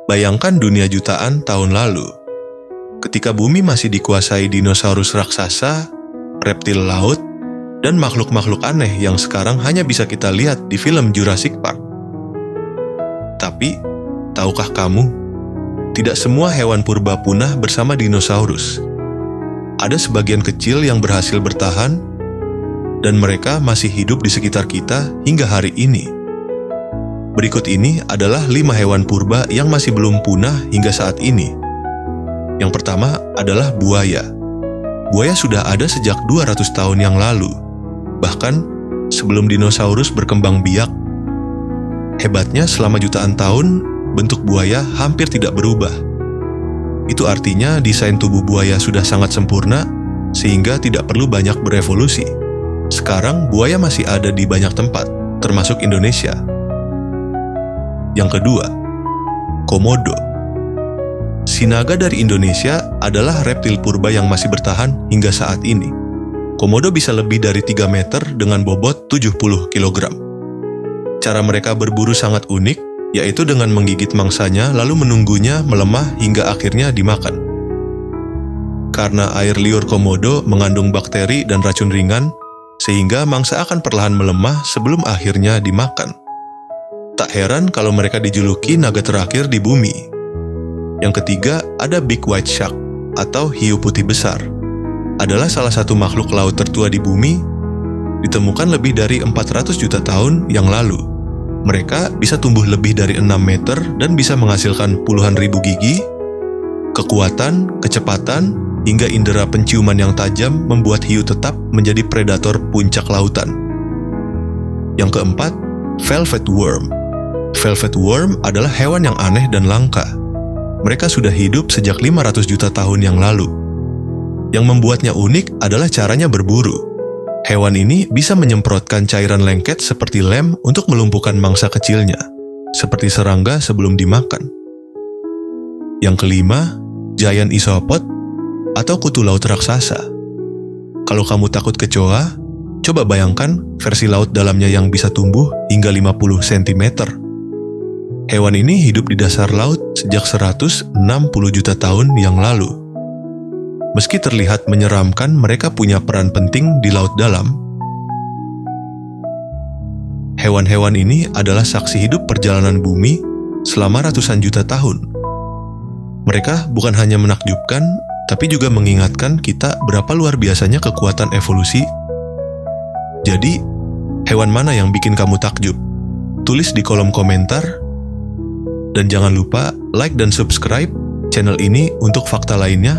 Bayangkan dunia jutaan tahun lalu. Ketika bumi masih dikuasai dinosaurus raksasa, reptil laut, dan makhluk-makhluk aneh yang sekarang hanya bisa kita lihat di film Jurassic Park. Tapi, tahukah kamu, tidak semua hewan purba punah bersama dinosaurus. Ada sebagian kecil yang berhasil bertahan, dan mereka masih hidup di sekitar kita hingga hari ini. Berikut ini adalah 5 hewan purba yang masih belum punah hingga saat ini. Yang pertama adalah buaya. Buaya sudah ada sejak 200 tahun yang lalu, bahkan sebelum dinosaurus berkembang biak. Hebatnya selama jutaan tahun, bentuk buaya hampir tidak berubah. Itu artinya desain tubuh buaya sudah sangat sempurna, sehingga tidak perlu banyak berevolusi. Sekarang buaya masih ada di banyak tempat, termasuk Indonesia. Yang kedua, komodo. Sinaga dari Indonesia adalah reptil purba yang masih bertahan hingga saat ini. Komodo bisa lebih dari 3 meter dengan bobot 70 kg. Cara mereka berburu sangat unik, yaitu dengan menggigit mangsanya lalu menunggunya melemah hingga akhirnya dimakan. Karena air liur komodo mengandung bakteri dan racun ringan, sehingga mangsa akan perlahan melemah sebelum akhirnya dimakan. Tak heran kalau mereka dijuluki naga terakhir di bumi. Yang ketiga, ada big white shark atau hiu putih besar. Adalah salah satu makhluk laut tertua di bumi, ditemukan lebih dari 400 juta tahun yang lalu. Mereka bisa tumbuh lebih dari 6 meter dan bisa menghasilkan puluhan ribu gigi. Kekuatan, kecepatan, hingga indera penciuman yang tajam membuat hiu tetap menjadi predator puncak lautan. Yang keempat, velvet worm. Velvet worm adalah hewan yang aneh dan langka. Mereka sudah hidup sejak 500 juta tahun yang lalu. Yang membuatnya unik adalah caranya berburu. Hewan ini bisa menyemprotkan cairan lengket seperti lem untuk melumpuhkan mangsa kecilnya, seperti serangga sebelum dimakan. Yang kelima, giant isopod atau kutu laut raksasa. Kalau kamu takut kecoa, coba bayangkan versi laut dalamnya yang bisa tumbuh hingga 50 cm. Hewan ini hidup di dasar laut sejak 160 juta tahun yang lalu. Meski terlihat menyeramkan, mereka punya peran penting di laut dalam. Hewan-hewan ini adalah saksi hidup perjalanan bumi selama ratusan juta tahun. Mereka bukan hanya menakjubkan, tapi juga mengingatkan kita berapa luar biasanya kekuatan evolusi. Jadi, hewan mana yang bikin kamu takjub? Tulis di kolom komentar. Dan jangan lupa like dan subscribe channel ini untuk fakta lainnya